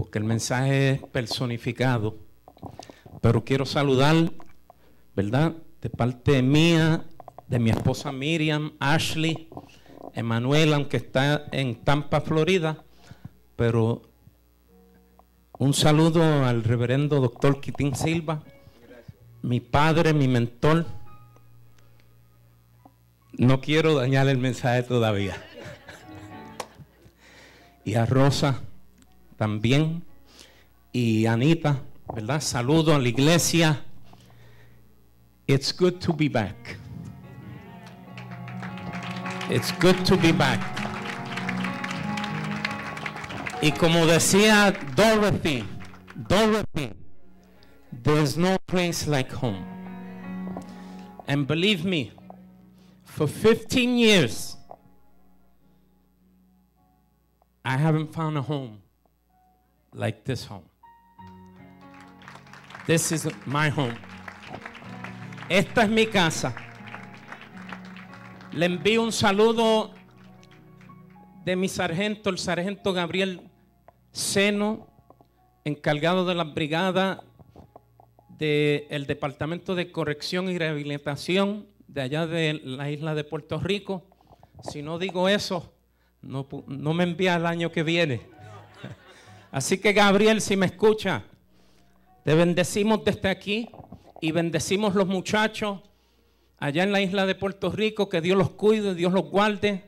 porque el mensaje es personificado. Pero quiero saludar, ¿verdad?, de parte mía, de mi esposa Miriam, Ashley, Emanuel, aunque está en Tampa, Florida, pero un saludo al reverendo doctor Quitín Silva, mi padre, mi mentor. No quiero dañar el mensaje todavía. Y a Rosa también, y Anita, ¿verdad? Saludo a la iglesia. It's good to be back. It's good to be back. Y como decía Dorothy, there's no place like home. And believe me, for 15 years, I haven't found a home like this home. This is my home. Esta es mi casa. Le envío un saludo de mi sargento, el sargento Gabriel Seno, encargado de la brigada del Departamento de Corrección y Rehabilitación de allá de la isla de Puerto Rico. Si no digo eso, no me envía el año que viene. Así que, Gabriel, si me escucha, te bendecimos desde aquí y bendecimos los muchachos allá en la isla de Puerto Rico. Que Dios los cuide, Dios los guarde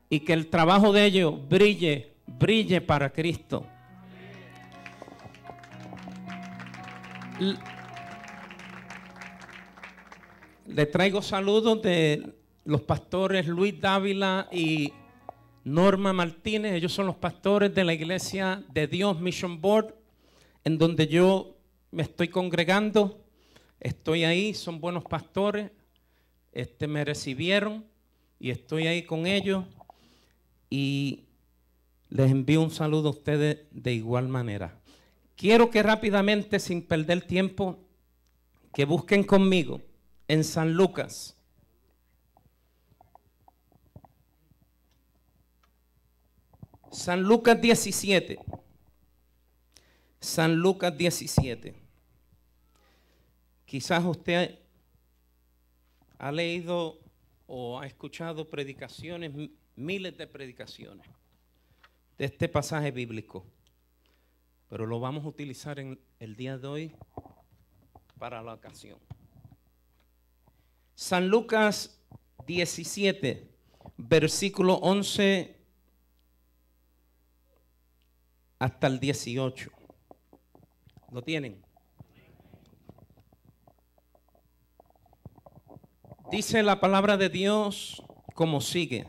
y que el trabajo de ellos brille para Cristo. Le traigo saludos de los pastores Luis Dávila y Norma Martínez. Ellos son los pastores de la Iglesia de Dios Mission Board, en donde yo me estoy congregando. Estoy ahí, son buenos pastores. Me recibieron y estoy ahí con ellos. Y les envío un saludo a ustedes de igual manera. Quiero que rápidamente, sin perder tiempo, que busquen conmigo en San Lucas. San Lucas 17. San Lucas 17. Quizás usted ha leído o ha escuchado predicaciones, miles de predicaciones de este pasaje bíblico, pero lo vamos a utilizar en el día de hoy para la ocasión. San Lucas 17, versículo 11 hasta el 18. ¿Lo tienen? Dice la palabra de Dios como sigue.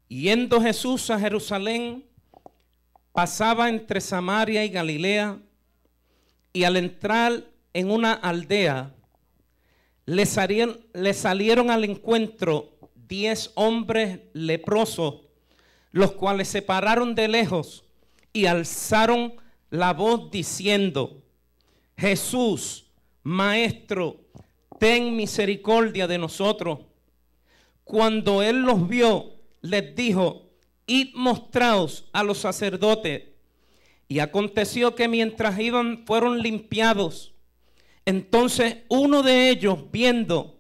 Yendo Jesús a Jerusalén, pasaba entre Samaria y Galilea, y al entrar en una aldea, le salieron al encuentro 10 hombres leprosos, los cuales se pararon de lejos y alzaron la voz diciendo: Jesús, Maestro, ten misericordia de nosotros. Cuando él los vio, les dijo: id mostraos a los sacerdotes. Y aconteció que mientras iban fueron limpiados. Entonces uno de ellos, viendo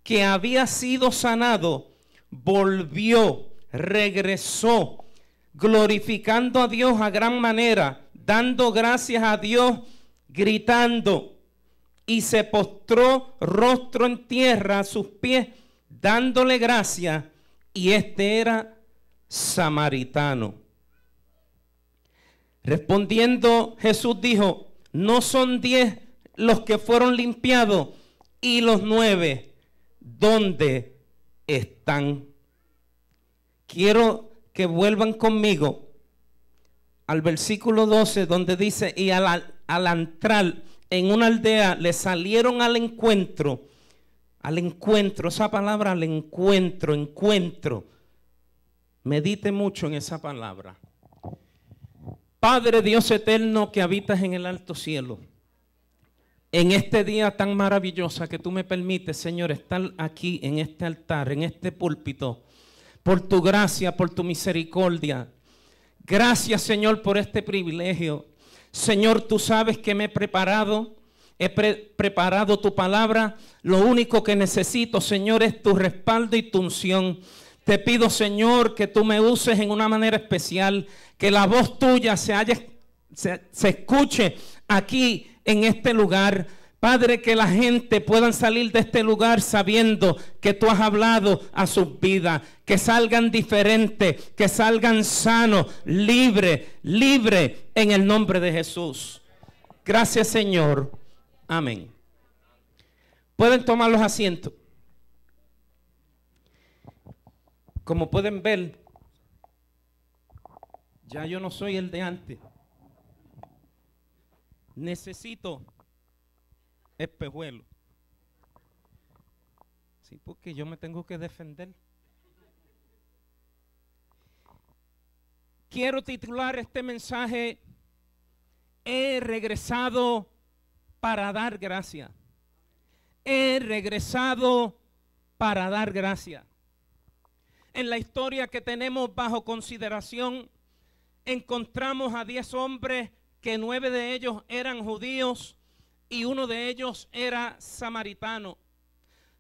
que había sido sanado, regresó, glorificando a Dios a gran manera, dando gracias a Dios, gritando, y se postró rostro en tierra a sus pies, dándole gracias, y este era samaritano. Respondiendo Jesús dijo: ¿no son 10 los que fueron limpiados? ¿Y los 9 dónde están? Quiero que vuelvan conmigo al versículo 12, donde dice: y al entrar en una aldea le salieron al encuentro. Esa palabra al encuentro. Medite mucho en esa palabra. Padre Dios eterno que habitas en el alto cielo, en este día tan maravilloso que tú me permites, Señor, estar aquí en este altar, en este púlpito, por tu gracia, por tu misericordia. Gracias, Señor, por este privilegio. Señor, tú sabes que me he preparado. Preparado tu palabra. Lo único que necesito, Señor, es tu respaldo y tu unción. Te pido, Señor, que tú me uses en una manera especial. Que la voz tuya se escuche aquí en este lugar. Padre, que la gente pueda salir de este lugar sabiendo que tú has hablado a sus vidas. Que salgan diferentes, que salgan sanos, libres en el nombre de Jesús. Gracias, Señor. Amén. Pueden tomar los asientos. Como pueden ver, ya yo no soy el de antes. Necesito espejuelo. Sí, porque yo me tengo que defender. Quiero titular este mensaje: he regresado para dar gracia. He regresado para dar gracia. En la historia que tenemos bajo consideración, encontramos a 10 hombres que 9 de ellos eran judíos y 1 de ellos era samaritano.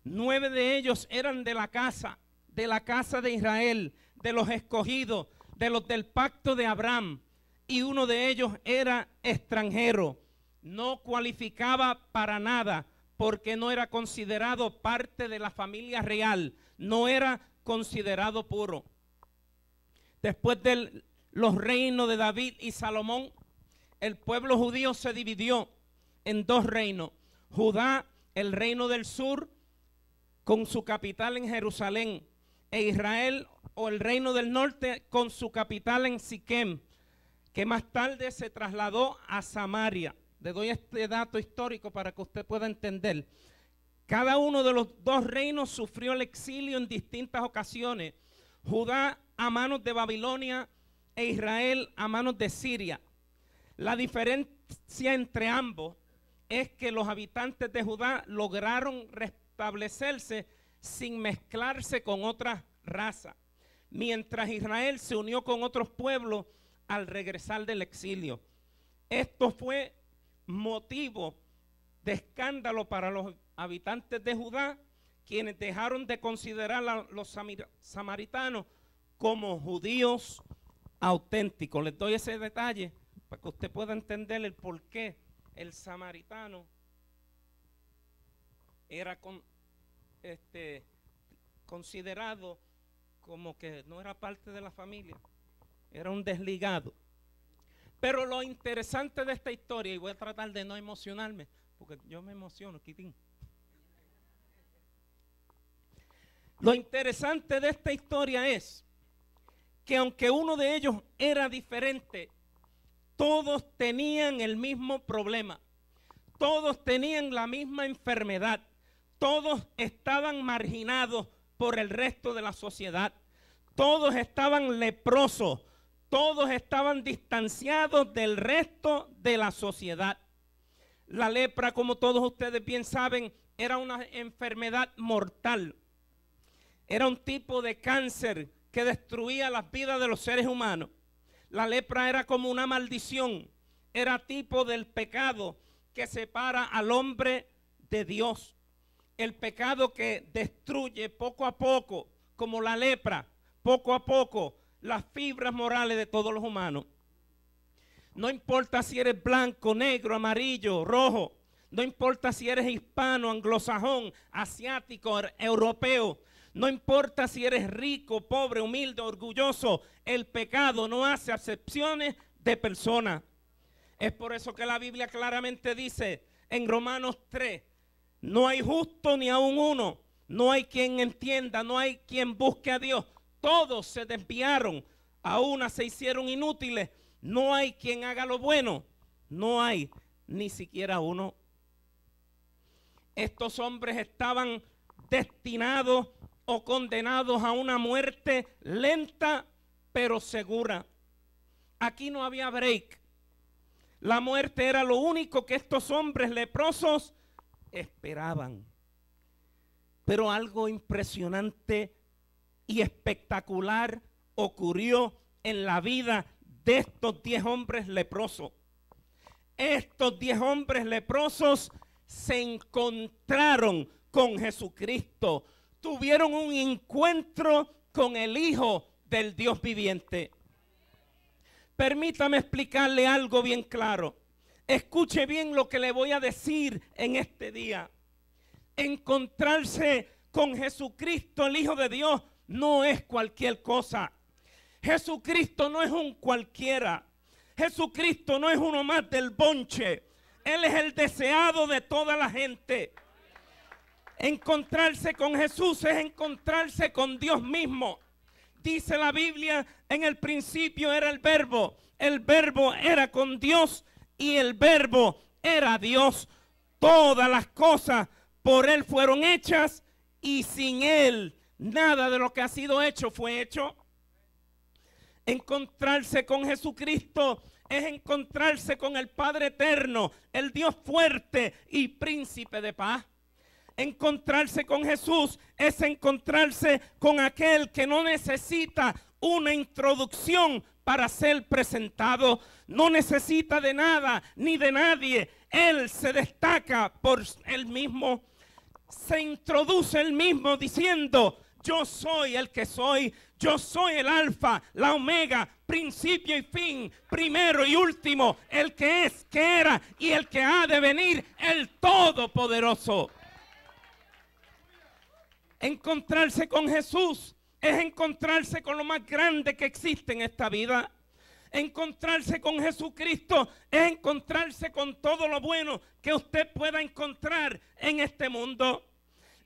9 de ellos eran de la casa de Israel, de los escogidos, de los del pacto de Abraham, y 1 de ellos era extranjero. No cualificaba para nada porque no era considerado parte de la familia real, no era considerado puro. Después de los reinos de David y Salomón, el pueblo judío se dividió en 2 reinos. Judá, el reino del sur, con su capital en Jerusalén, e Israel, o el reino del norte, con su capital en Siquem, que más tarde se trasladó a Samaria. Le doy este dato histórico para que usted pueda entender. Cada uno de los 2 reinos sufrió el exilio en distintas ocasiones. Judá a manos de Babilonia e Israel a manos de Siria. La diferencia entre ambos es que los habitantes de Judá lograron restablecerse sin mezclarse con otras razas, mientras Israel se unió con otros pueblos al regresar del exilio. Esto fue motivo de escándalo para los habitantes de Judá, quienes dejaron de considerar a los samaritanos como judíos auténticos. Les doy ese detalle para que usted pueda entender el por qué el samaritano era considerado como que no era parte de la familia, era un desligado. Pero lo interesante de esta historia, y voy a tratar de no emocionarme, porque yo me emociono, quitín. Lo interesante de esta historia es que aunque uno de ellos era diferente, todos tenían el mismo problema, todos tenían la misma enfermedad, todos estaban marginados por el resto de la sociedad, todos estaban leprosos, todos estaban distanciados del resto de la sociedad. La lepra, como todos ustedes bien saben, era una enfermedad mortal. Era un tipo de cáncer que destruía las vidas de los seres humanos. La lepra era como una maldición, era tipo del pecado que separa al hombre de Dios. El pecado que destruye poco a poco, como la lepra, poco a poco, las fibras morales de todos los humanos. No importa si eres blanco, negro, amarillo, rojo, no importa si eres hispano, anglosajón, asiático, europeo, no importa si eres rico, pobre, humilde, orgulloso, el pecado no hace acepciones de personas. Es por eso que la Biblia claramente dice en Romanos 3, no hay justo ni aun uno, no hay quien entienda, no hay quien busque a Dios. Todos se desviaron, a una se hicieron inútiles, no hay quien haga lo bueno, no hay ni siquiera uno. Estos hombres estaban destinados o condenados a una muerte lenta pero segura. Aquí no había break. La muerte era lo único que estos hombres leprosos esperaban. Pero algo impresionante y espectacular ocurrió en la vida de estos 10 hombres leprosos. Estos 10 hombres leprosos se encontraron con Jesucristo. Tuvieron un encuentro con el Hijo del Dios viviente. Permítame explicarle algo bien claro. Escuche bien lo que le voy a decir en este día. Encontrarse con Jesucristo, el Hijo de Dios, no es cualquier cosa. Jesucristo no es un cualquiera. Jesucristo no es uno más del bonche. Él es el deseado de toda la gente. Encontrarse con Jesús es encontrarse con Dios mismo. Dice la Biblia, en el principio era el verbo era con Dios y el verbo era Dios. Todas las cosas por Él fueron hechas y sin Él nada de lo que ha sido hecho fue hecho. Encontrarse con Jesucristo es encontrarse con el Padre eterno, el Dios fuerte y príncipe de paz. Encontrarse con Jesús es encontrarse con aquel que no necesita una introducción para ser presentado. No necesita de nada ni de nadie. Él se destaca por él mismo. Se introduce él mismo diciendo: yo soy el que soy. Yo soy el alfa, la omega, principio y fin, primero y último, el que es, que era y el que ha de venir, el todopoderoso. Encontrarse con Jesús es encontrarse con lo más grande que existe en esta vida. Encontrarse con Jesucristo es encontrarse con todo lo bueno que usted pueda encontrar en este mundo.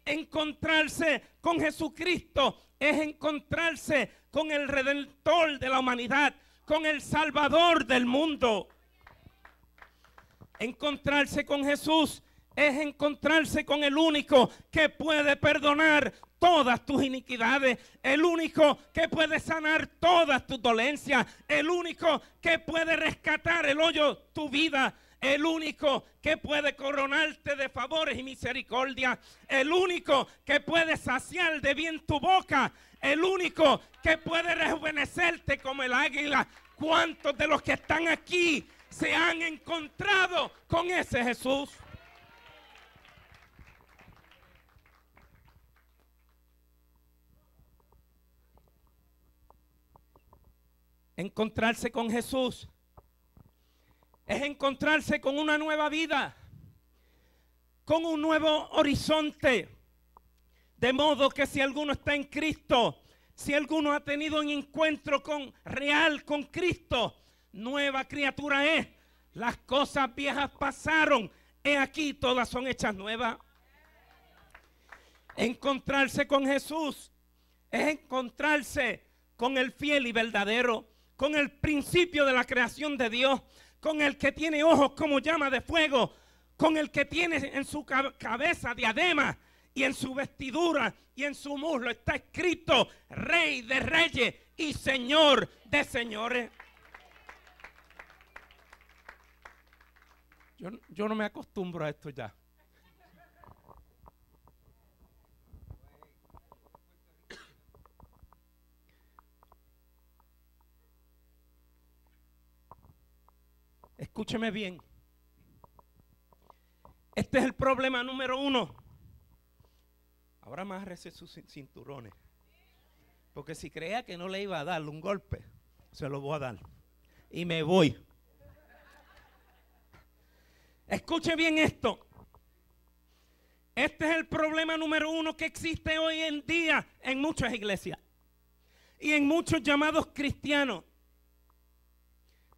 Encontrarse con Jesucristo es encontrarse con el Redentor de la humanidad, con el Salvador del mundo. Encontrarse con Jesús es encontrarse con el único que puede perdonar todas tus iniquidades, el único que puede sanar todas tus dolencias, el único que puede rescatar el hoyo tu vida, el único que puede coronarte de favores y misericordia, el único que puede saciar de bien tu boca, el único que puede rejuvenecerte como el águila. ¿Cuántos de los que están aquí se han encontrado con ese Jesús? Encontrarse con Jesús es encontrarse con una nueva vida, con un nuevo horizonte. De modo que si alguno está en Cristo, si alguno ha tenido un encuentro real con Cristo, nueva criatura es. Las cosas viejas pasaron, he aquí todas son hechas nuevas. Encontrarse con Jesús es encontrarse con el fiel y verdadero, con el principio de la creación de Dios, con el que tiene ojos como llama de fuego, con el que tiene en su cabeza diadema y en su vestidura y en su muslo está escrito Rey de Reyes y Señor de Señores. Yo no me acostumbro a esto ya. Escúcheme bien. Este es el problema número 1. Ahora amárrese sus cinturones. Porque si creía que no le iba a darle un golpe, se lo voy a dar. Y me voy. Escuche bien esto. Este es el problema número 1 que existe hoy en día en muchas iglesias. Y en muchos llamados cristianos.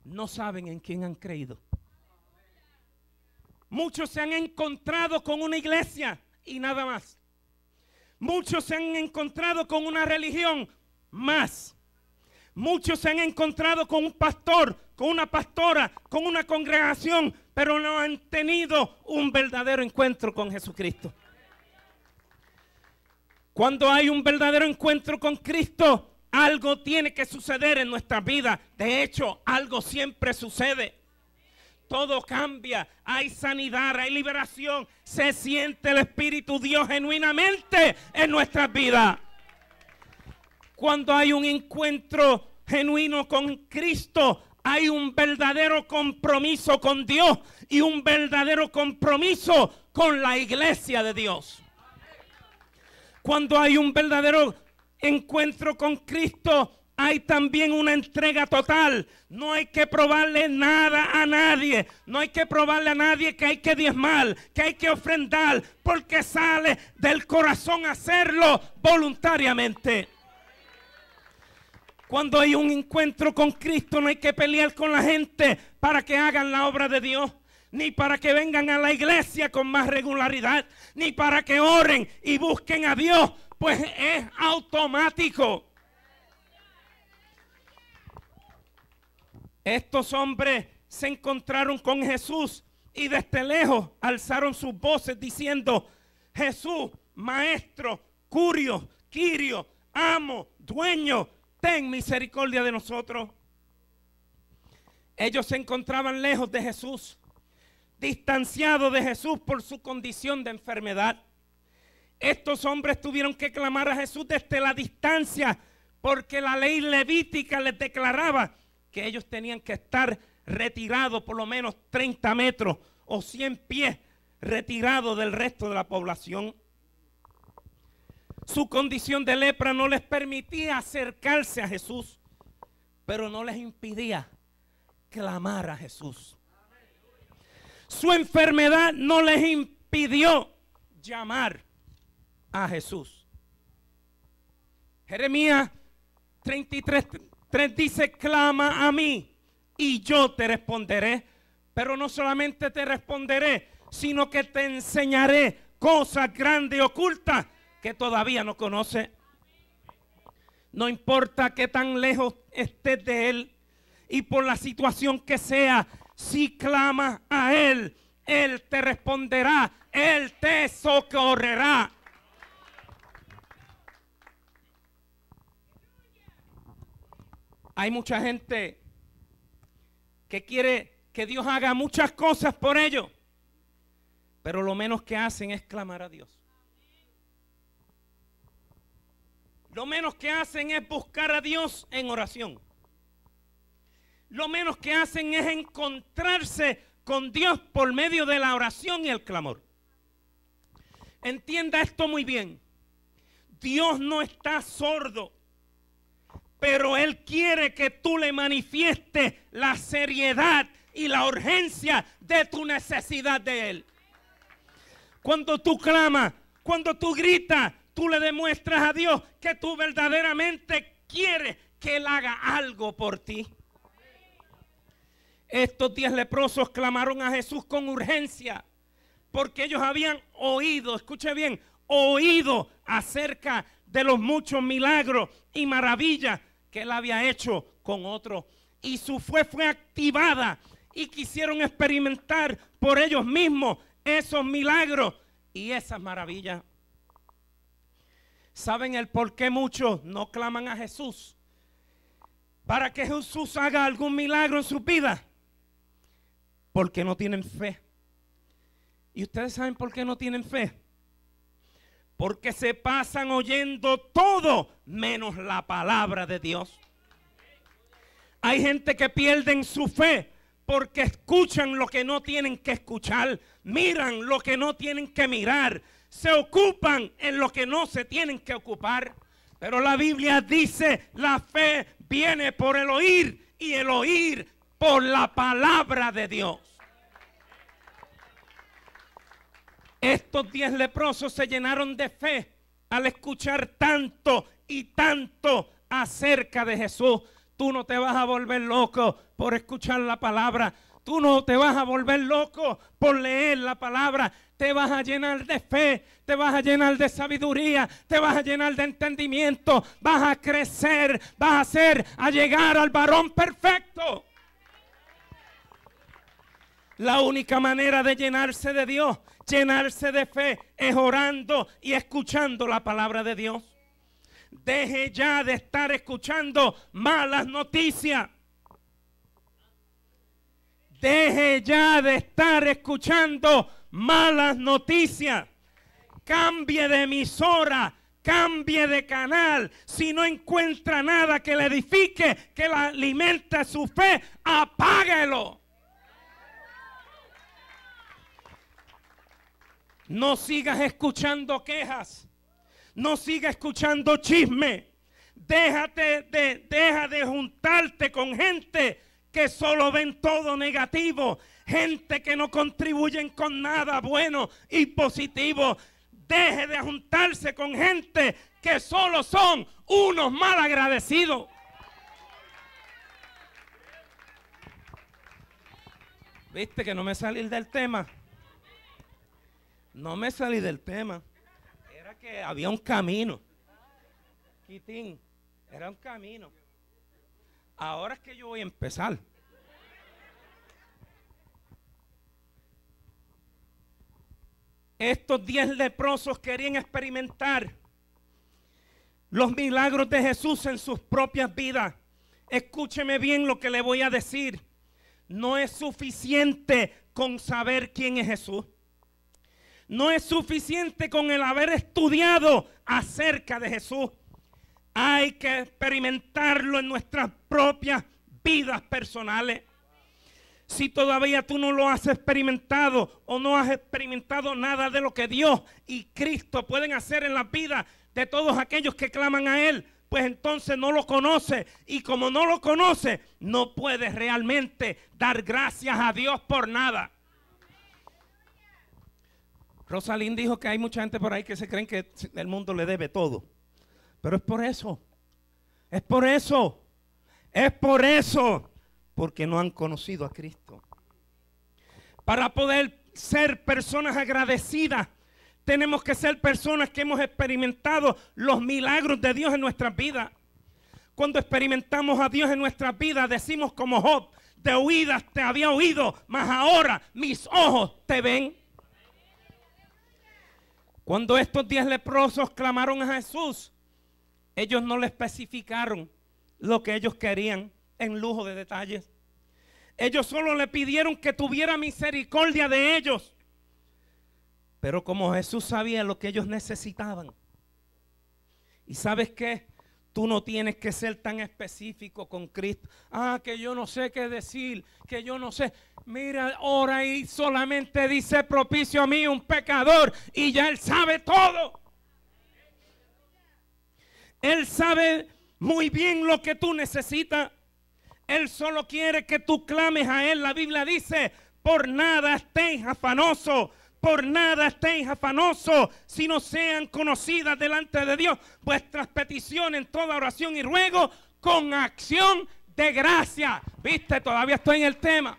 No saben en quién han creído. Muchos se han encontrado con una iglesia y nada más. Muchos se han encontrado con una religión más. Muchos se han encontrado con un pastor, con una pastora, con una congregación, pero no han tenido un verdadero encuentro con Jesucristo. Cuando hay un verdadero encuentro con Cristo, algo tiene que suceder en nuestra vida. De hecho, algo siempre sucede. Todo cambia, hay sanidad, hay liberación. Se siente el Espíritu Dios genuinamente en nuestras vidas. Cuando hay un encuentro genuino con Cristo, hay un verdadero compromiso con Dios y un verdadero compromiso con la iglesia de Dios. Cuando hay un verdadero encuentro con Cristo, hay también una entrega total. No hay que probarle nada a nadie. No hay que probarle a nadie que hay que diezmar, que hay que ofrendar, porque sale del corazón hacerlo voluntariamente. Cuando hay un encuentro con Cristo, no hay que pelear con la gente para que hagan la obra de Dios, ni para que vengan a la iglesia con más regularidad, ni para que oren y busquen a Dios, pues es automático. Estos hombres se encontraron con Jesús y desde lejos alzaron sus voces diciendo: Jesús, maestro, curio, quirio, amo, dueño, ten misericordia de nosotros. Ellos se encontraban lejos de Jesús, distanciados de Jesús por su condición de enfermedad. Estos hombres tuvieron que clamar a Jesús desde la distancia, porque la ley levítica les declaraba que ellos tenían que estar retirados por lo menos 30 metros o 100 pies retirados del resto de la población. Su condición de lepra no les permitía acercarse a Jesús, pero no les impidía clamar a Jesús. Su enfermedad no les impidió llamar a Jesús. Jeremías 33:3 dice: clama a mí y yo te responderé. Pero no solamente te responderé, sino que te enseñaré cosas grandes y ocultas que todavía no conoces. No importa qué tan lejos estés de Él y por la situación que sea, si clamas a Él, Él te responderá, Él te socorrerá. Hay mucha gente que quiere que Dios haga muchas cosas por ellos, pero lo menos que hacen es clamar a Dios. Lo menos que hacen es buscar a Dios en oración. Lo menos que hacen es encontrarse con Dios por medio de la oración y el clamor. Entienda esto muy bien. Dios no está sordo, pero Él quiere que tú le manifiestes la seriedad y la urgencia de tu necesidad de Él. Cuando tú clamas, cuando tú gritas, tú le demuestras a Dios que tú verdaderamente quieres que Él haga algo por ti. Estos 10 leprosos clamaron a Jesús con urgencia, porque ellos habían oído, escuche bien, oído acerca de los muchos milagros y maravillas que Él había hecho con otros. Y su fe fue activada y quisieron experimentar por ellos mismos esos milagros y esas maravillas. ¿Saben el por qué muchos no claman a Jesús para que Jesús haga algún milagro en su vida? Porque no tienen fe. ¿Y ustedes saben por qué no tienen fe? Porque se pasan oyendo todo menos la palabra de Dios. Hay gente que pierden su fe porque escuchan lo que no tienen que escuchar, miran lo que no tienen que mirar, se ocupan en lo que no se tienen que ocupar. Pero la Biblia dice: la fe viene por el oír y el oír por la palabra de Dios. Estos 10 leprosos se llenaron de fe al escuchar tanto y tanto acerca de Jesús. Tú no te vas a volver loco por escuchar la palabra. Tú no te vas a volver loco por leer la palabra. Te vas a llenar de fe, te vas a llenar de sabiduría, te vas a llenar de entendimiento. Vas a crecer, vas a llegar al varón perfecto. La única manera de llenarse de Dios, llenarse de fe, es orando y escuchando la palabra de Dios. Deje ya de estar escuchando malas noticias. Deje ya de estar escuchando malas noticias. Cambie de emisora, cambie de canal. Si no encuentra nada que le edifique, que le alimente su fe, apáguelo. No sigas escuchando quejas. No sigas escuchando chisme. Deja de juntarte con gente que solo ven todo negativo. Gente que no contribuyen con nada bueno y positivo. Deje de juntarse con gente que solo son unos malagradecidos. ¿Viste que no me salí del tema? No me salí del tema. Era que había un camino. Quitín, era un camino. Ahora es que yo voy a empezar. Estos 10 leprosos querían experimentar los milagros de Jesús en sus propias vidas. Escúcheme bien lo que le voy a decir. No es suficiente con saber quién es Jesús. No es suficiente con el haber estudiado acerca de Jesús. Hay que experimentarlo en nuestras propias vidas personales. Si todavía tú no lo has experimentado o no has experimentado nada de lo que Dios y Cristo pueden hacer en la vida de todos aquellos que claman a Él, pues entonces no lo conoce. Y como no lo conoce, no puedes realmente dar gracias a Dios por nada. Rosalind dijo que hay mucha gente por ahí que se creen que el mundo le debe todo. Pero es por eso. Es por eso. Es por eso. Porque no han conocido a Cristo. Para poder ser personas agradecidas, tenemos que ser personas que hemos experimentado los milagros de Dios en nuestras vidas. Cuando experimentamos a Dios en nuestras vidas, decimos como Job: de oídas te había oído, mas ahora mis ojos te ven. Cuando estos 10 leprosos clamaron a Jesús, ellos no le especificaron lo que ellos querían en lujo de detalles. Ellos solo le pidieron que tuviera misericordia de ellos. Pero como Jesús sabía lo que ellos necesitaban. ¿Y sabes qué? Tú no tienes que ser tan específico con Cristo. Ah, que yo no sé qué decir, que yo no sé. Mira, ora y solamente dice: propicio a mí, un pecador, y ya Él sabe todo. Él sabe muy bien lo que tú necesitas. Él solo quiere que tú clames a Él. La Biblia dice: por nada estéis afanosos. Por nada estéis afanosos, si no sean conocidas delante de Dios vuestras peticiones en toda oración y ruego con acción de gracia. Viste, todavía estoy en el tema.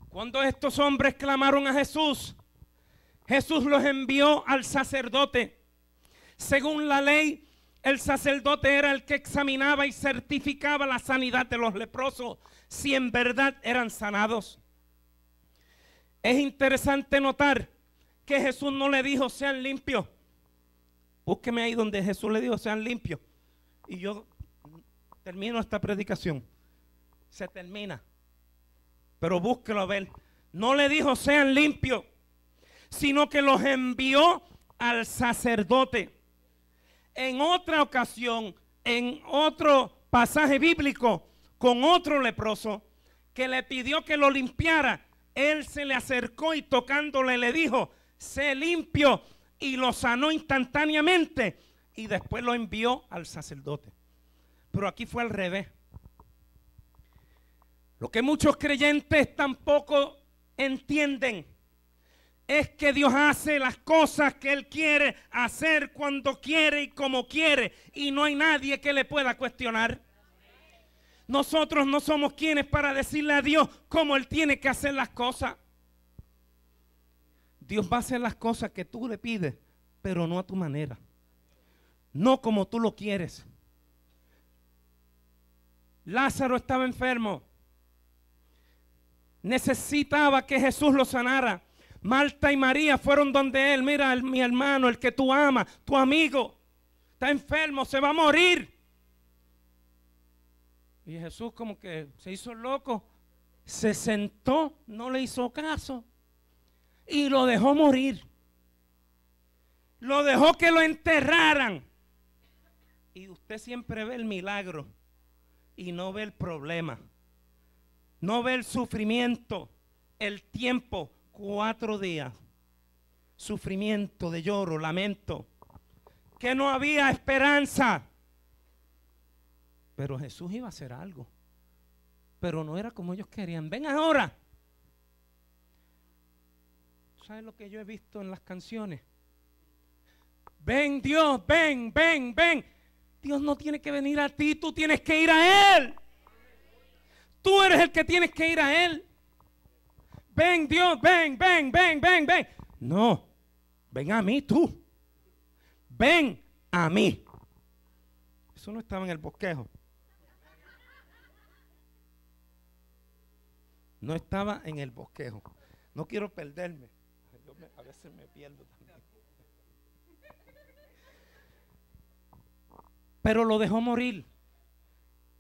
Cuando estos hombres clamaron a Jesús, Jesús los envió al sacerdote. Según la ley, el sacerdote era el que examinaba y certificaba la sanidad de los leprosos, si en verdad eran sanados. Es interesante notar que Jesús no le dijo: sean limpios. Búsqueme ahí donde Jesús le dijo: sean limpios. Y yo termino esta predicación. Se termina. Pero búsquelo a ver. No le dijo: sean limpios, sino que los envió al sacerdote. En otra ocasión, en otro pasaje bíblico, con otro leproso que le pidió que lo limpiara, él se le acercó y tocándole le dijo: sé limpio, y lo sanó instantáneamente, y después lo envió al sacerdote. Pero aquí fue al revés. Lo que muchos creyentes tampoco entienden es que Dios hace las cosas que Él quiere hacer cuando quiere y como quiere, y no hay nadie que le pueda cuestionar. Nosotros no somos quienes para decirle a Dios cómo Él tiene que hacer las cosas. Dios va a hacer las cosas que tú le pides, pero no a tu manera, no como tú lo quieres. Lázaro estaba enfermo, necesitaba que Jesús lo sanara. Marta y María fueron donde él: mira, mi hermano, el que tú amas, tu amigo, está enfermo, se va a morir. Y Jesús como que se hizo loco, se sentó, no le hizo caso. y lo dejó morir. Lo dejó que lo enterraran. Y usted siempre ve el milagro y no ve el problema. No ve el sufrimiento, el tiempo, 4 días. Sufrimiento, de lloro, lamento. Que no había esperanza. Pero Jesús iba a hacer algo. Pero no era como ellos querían. Ven ahora. ¿Sabes lo que yo he visto en las canciones? Ven Dios, ven, ven, ven. Dios no tiene que venir a ti, tú tienes que ir a Él. Tú eres el que tienes que ir a Él. Ven Dios, ven, ven, ven, ven, ven. No, ven a mí tú. Ven a mí. Eso no estaba en el bosquejo. No estaba en el bosquejo. No quiero perderme. A veces me pierdo también. Pero lo dejó morir.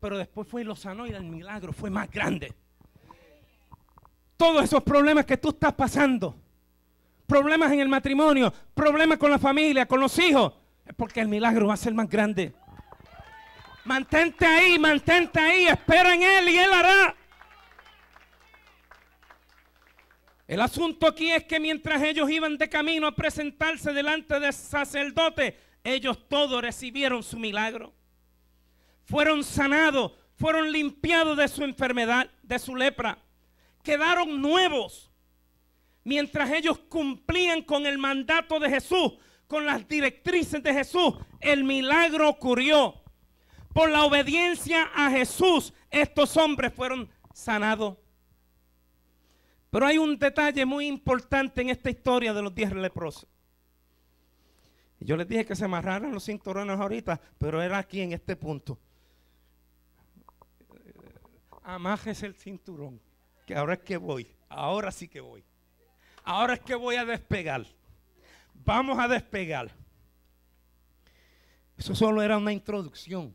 Pero después fue y lo sanó y el milagro fue más grande. Todos esos problemas que tú estás pasando, problemas en el matrimonio, problemas con la familia, con los hijos, es porque el milagro va a ser más grande. Mantente ahí, espera en Él y Él hará. El asunto aquí es que mientras ellos iban de camino a presentarse delante del sacerdote, ellos todos recibieron su milagro. Fueron sanados, fueron limpiados de su enfermedad, de su lepra. Quedaron nuevos. Mientras ellos cumplían con el mandato de Jesús, con las directrices de Jesús, el milagro ocurrió. Por la obediencia a Jesús, estos hombres fueron sanados. Pero hay un detalle muy importante en esta historia de los 10 leprosos. Yo les dije que se amarraran los cinturones ahorita, pero era aquí en este punto. Amájese el cinturón, que ahora es que voy, ahora sí que voy. Ahora es que voy a despegar. Vamos a despegar. Eso solo era una introducción.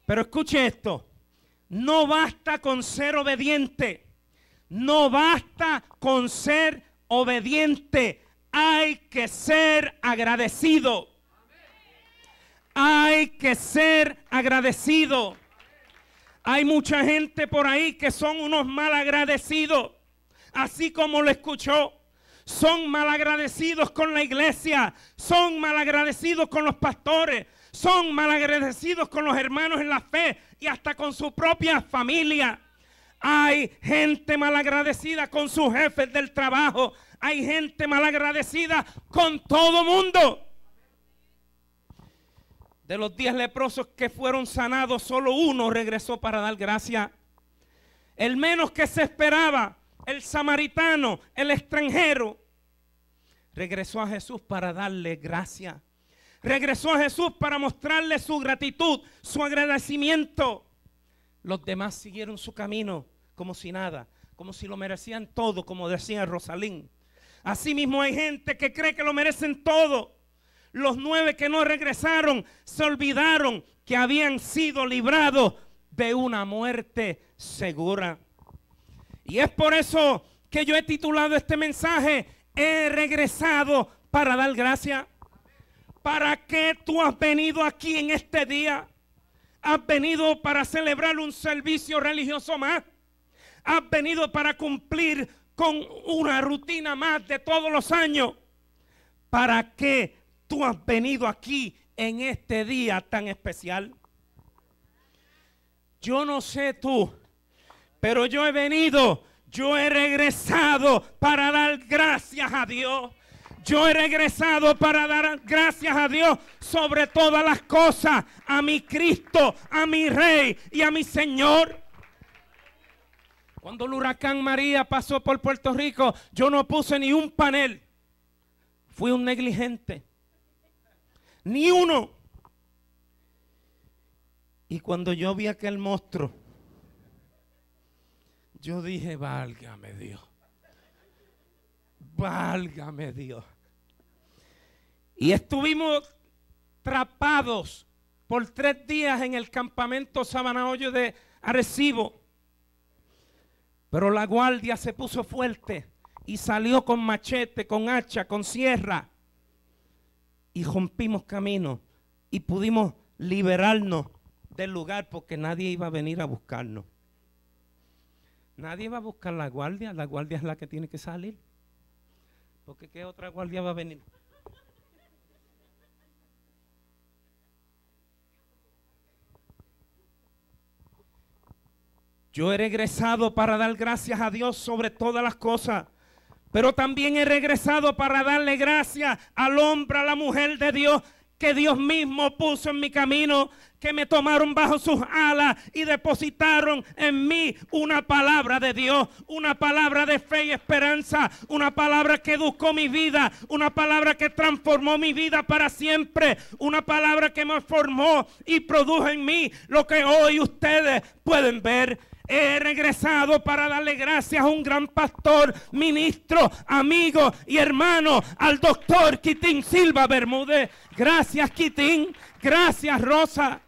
Pero escuche esto. No basta con ser obediente. No basta con ser obediente. Hay que ser agradecido. Hay que ser agradecido. Hay mucha gente por ahí que son unos malagradecidos. Así como lo escuchó. Son malagradecidos con la iglesia. Son malagradecidos con los pastores. Son malagradecidos con los hermanos en la fe y hasta con su propia familia. Hay gente malagradecida con sus jefes del trabajo. Hay gente malagradecida con todo mundo. De los 10 leprosos que fueron sanados, solo uno regresó para dar gracia. El menos que se esperaba, el samaritano, el extranjero, regresó a Jesús para darle gracia. Regresó a Jesús para mostrarle su gratitud, su agradecimiento. Los demás siguieron su camino como si nada, como si lo merecían todo, como decía Rosalín. Asimismo hay gente que cree que lo merecen todo. Los 9 que no regresaron se olvidaron que habían sido librados de una muerte segura. Y es por eso que yo he titulado este mensaje, he regresado para dar gracias. ¿Para qué tú has venido aquí en este día? ¿Has venido para celebrar un servicio religioso más? ¿Has venido para cumplir con una rutina más de todos los años? ¿Para qué tú has venido aquí en este día tan especial? Yo no sé tú, pero yo he venido, yo he regresado para dar gracias a Dios. Yo he regresado para dar gracias a Dios sobre todas las cosas, a mi Cristo, a mi Rey y a mi Señor. Cuando el huracán María pasó por Puerto Rico, yo no puse ni un panel. Fui un negligente. Ni uno. Y cuando yo vi aquel monstruo, yo dije, válgame Dios. Válgame Dios. Y estuvimos atrapados por 3 días en el campamento Sabana Hoyo de Arecibo. Pero la guardia se puso fuerte y salió con machete, con hacha, con sierra. Y rompimos camino y pudimos liberarnos del lugar porque nadie iba a venir a buscarnos. Nadie va a buscar la guardia es la que tiene que salir. Porque ¿qué otra guardia va a venir? Yo he regresado para dar gracias a Dios sobre todas las cosas, pero también he regresado para darle gracias al hombre, a la mujer de Dios, que Dios mismo puso en mi camino, que me tomaron bajo sus alas y depositaron en mí una palabra de Dios, una palabra de fe y esperanza, una palabra que educó mi vida, una palabra que transformó mi vida para siempre, una palabra que me formó y produjo en mí lo que hoy ustedes pueden ver. He regresado para darle gracias a un gran pastor, ministro, amigo y hermano, al doctor Quitín Silva Bermúdez. Gracias, Quitín. Gracias, Rosa.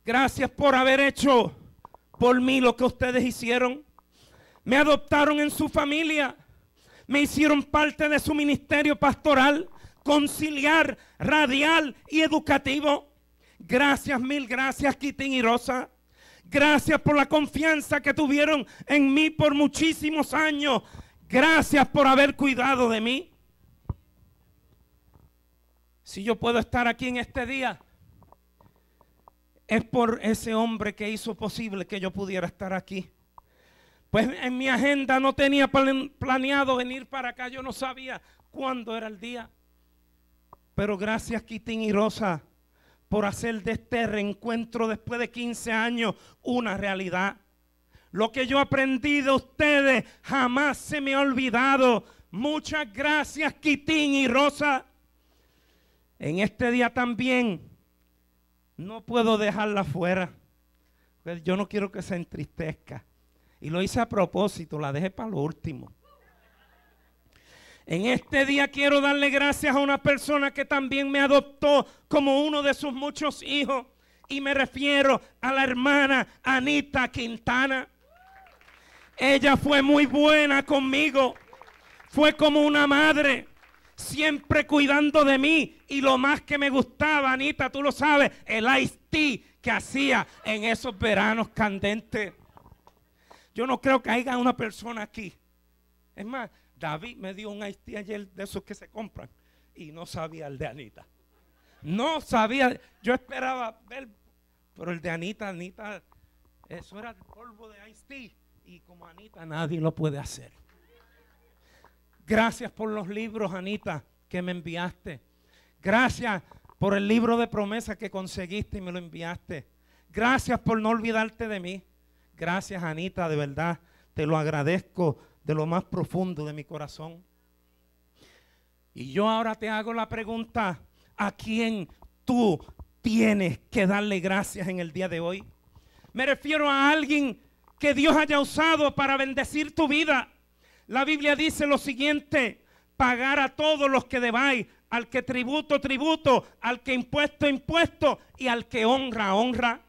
Gracias por haber hecho por mí lo que ustedes hicieron. Me adoptaron en su familia. Me hicieron parte de su ministerio pastoral, conciliar, radial y educativo. Gracias, mil gracias, Quitín y Rosa. Gracias por la confianza que tuvieron en mí por muchísimos años. Gracias por haber cuidado de mí. Si yo puedo estar aquí en este día, es por ese hombre que hizo posible que yo pudiera estar aquí. Pues en mi agenda no tenía planeado venir para acá. Yo no sabía cuándo era el día. Pero gracias, Quitín y Rosa, por hacer de este reencuentro después de 15 años una realidad. Lo que yo aprendí de ustedes jamás se me ha olvidado. Muchas gracias, Quitín y Rosa. En este día también no puedo dejarla fuera. Pues yo no quiero que se entristezca. Y lo hice a propósito, la dejé para lo último. En este día quiero darle gracias a una persona que también me adoptó como uno de sus muchos hijos. Y me refiero a la hermana Anita Quintana. Ella fue muy buena conmigo. Fue como una madre, siempre cuidando de mí. Y lo más que me gustaba, Anita, tú lo sabes, el iced tea que hacía en esos veranos candentes. Yo no creo que haya una persona aquí. Es más, David me dio un iced tea ayer de esos que se compran y no sabía el de Anita. No sabía, yo esperaba ver, pero el de Anita, eso era el polvo de iced tea y como Anita nadie lo puede hacer. Gracias por los libros, Anita, que me enviaste. Gracias por el libro de promesa que conseguiste y me lo enviaste. Gracias por no olvidarte de mí. Gracias, Anita, de verdad, te lo agradezco de lo más profundo de mi corazón. Y yo ahora te hago la pregunta, ¿a quién tú tienes que darle gracias en el día de hoy? Me refiero a alguien que Dios haya usado para bendecir tu vida. La Biblia dice lo siguiente: pagar a todos los que debáis, al que tributo, tributo, al que impuesto, impuesto, y al que honra, honra.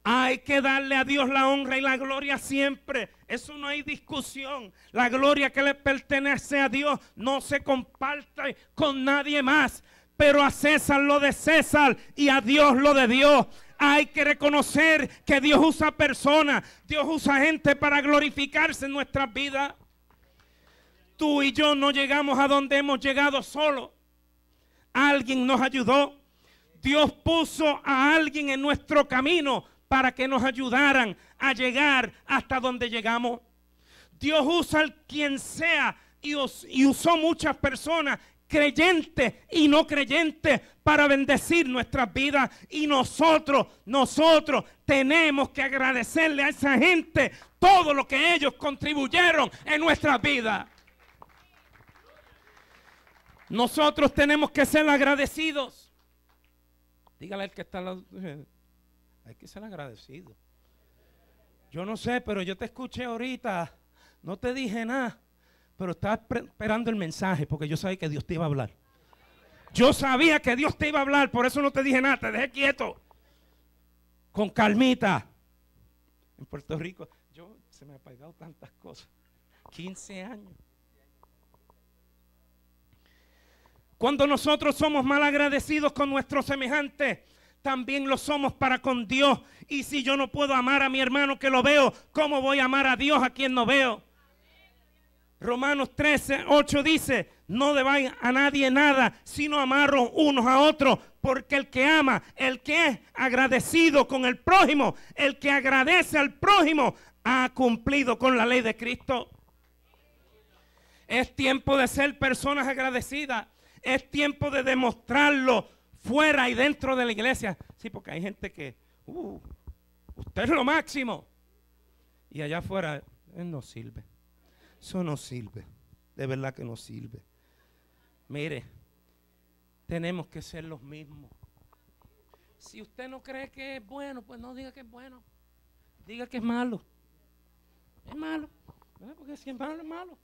Hay que darle a Dios la honra y la gloria siempre. Eso no hay discusión. La gloria que le pertenece a Dios no se comparte con nadie más. Pero a César lo de César y a Dios lo de Dios. Hay que reconocer que Dios usa personas. Dios usa gente para glorificarse en nuestras vidas. Tú y yo no llegamos a donde hemos llegado solos. Alguien nos ayudó. Dios puso a alguien en nuestro camino para que nos ayudaran a llegar hasta donde llegamos. Dios usa al quien sea y usó muchas personas, creyentes y no creyentes, para bendecir nuestras vidas. Y nosotros tenemos que agradecerle a esa gente todo lo que ellos contribuyeron en nuestras vidas. Nosotros tenemos que ser agradecidos. Dígale al que está al lado. Hay que ser agradecido. Yo no sé, pero yo te escuché ahorita. No te dije nada, pero estaba esperando el mensaje porque yo sabía que Dios te iba a hablar. Yo sabía que Dios te iba a hablar, por eso no te dije nada, te dejé quieto. Con calmita. En Puerto Rico, se me ha pagado tantas cosas. 15 años. Cuando nosotros somos mal agradecidos con nuestros semejantes, también lo somos para con Dios. Y si yo no puedo amar a mi hermano que lo veo, ¿cómo voy a amar a Dios a quien no veo? Romanos 13:8 dice, no debáis a nadie nada, sino amarlos unos a otros, porque el que ama, el que es agradecido con el prójimo, el que agradece al prójimo, ha cumplido con la ley de Cristo. Es tiempo de ser personas agradecidas. Es tiempo de demostrarlo fuera y dentro de la iglesia. Sí, porque hay gente que, usted es lo máximo. Y allá afuera, él no sirve. Eso no sirve. De verdad que no sirve. Mire, tenemos que ser los mismos. Si usted no cree que es bueno, pues no diga que es bueno. Diga que es malo. Es malo. ¿Verdad? Porque si es malo, es malo.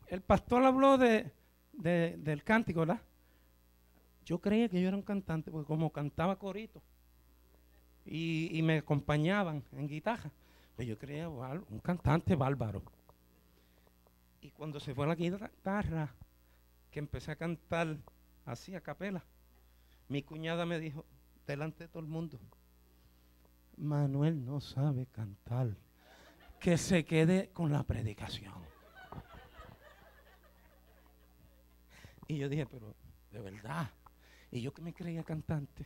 El pastor habló del cántico, ¿verdad? Yo creía que yo era un cantante, porque como cantaba corito y me acompañaban en guitarra, pues yo creía un cantante bárbaro. Y cuando se fue la guitarra, que empecé a cantar así a capela, mi cuñada me dijo, delante de todo el mundo, Manuel no sabe cantar, que se quede con la predicación. Y yo dije, pero de verdad. Y yo que me creía cantante,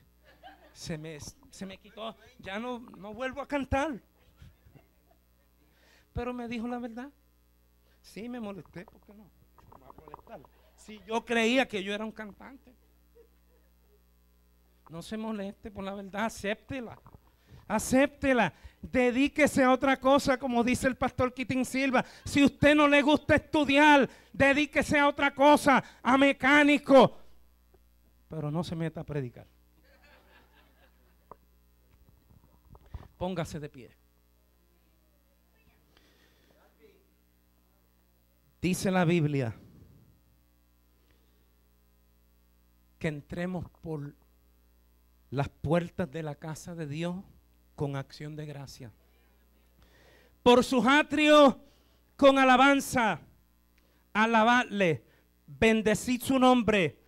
se me quitó, ya no vuelvo a cantar. Pero me dijo la verdad. Sí, me molesté, ¿por qué no? Me va a molestar. Si yo creía que yo era un cantante. No se moleste por la verdad, acéptela. Acéptela. Dedíquese a otra cosa, como dice el pastor Quitín Silva. Si a usted no le gusta estudiar, dedíquese a otra cosa, a mecánico. Pero no se meta a predicar. Póngase de pie. Dice la Biblia que entremos por las puertas de la casa de Dios con acción de gracia. Por sus atrios con alabanza. Alabadle, bendecid su nombre,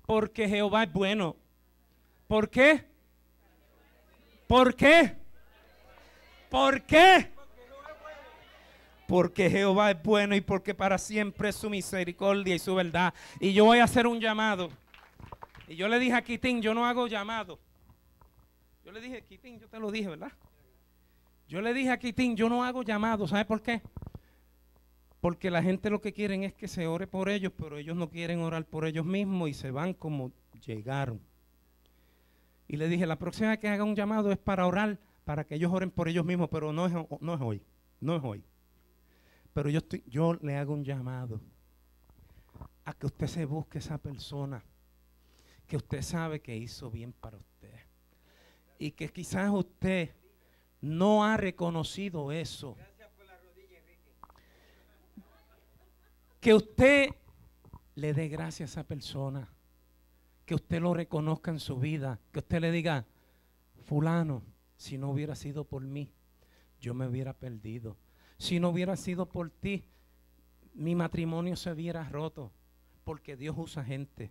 porque Jehová es bueno. ¿Por qué? ¿Por qué? ¿Por qué? Porque Jehová es bueno y porque para siempre es su misericordia y su verdad. Y yo voy a hacer un llamado. Y yo le dije a Quitín, yo no hago llamado. Yo le dije, Quitín, yo te lo dije, ¿verdad? Yo le dije a Quitín, yo no hago llamado. ¿Sabe por qué? Porque la gente lo que quieren es que se ore por ellos, pero ellos no quieren orar por ellos mismos y se van como llegaron. Y le dije, la próxima vez que haga un llamado es para orar, para que ellos oren por ellos mismos, pero no es hoy, no es hoy. Pero yo le hago un llamado a que usted se busque esa persona que usted sabe que hizo bien para usted. Y que quizás usted no ha reconocido eso. Que usted le dé gracias a esa persona. Que usted lo reconozca en su vida. Que usted le diga, fulano, si no hubiera sido por mí, yo me hubiera perdido. Si no hubiera sido por ti, mi matrimonio se hubiera roto. Porque Dios usa gente.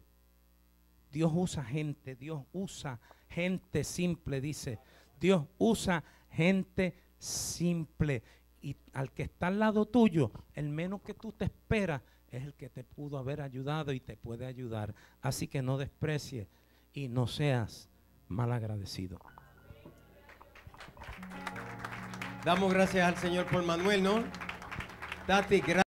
Dios usa gente. Dios usa gente simple, dice. Dios usa gente simple. Y al que está al lado tuyo, el menos que tú te esperas es el que te pudo haber ayudado y te puede ayudar. Así que no desprecies y no seas mal agradecido. Damos gracias al Señor por Manuel, ¿no? Tati, gracias.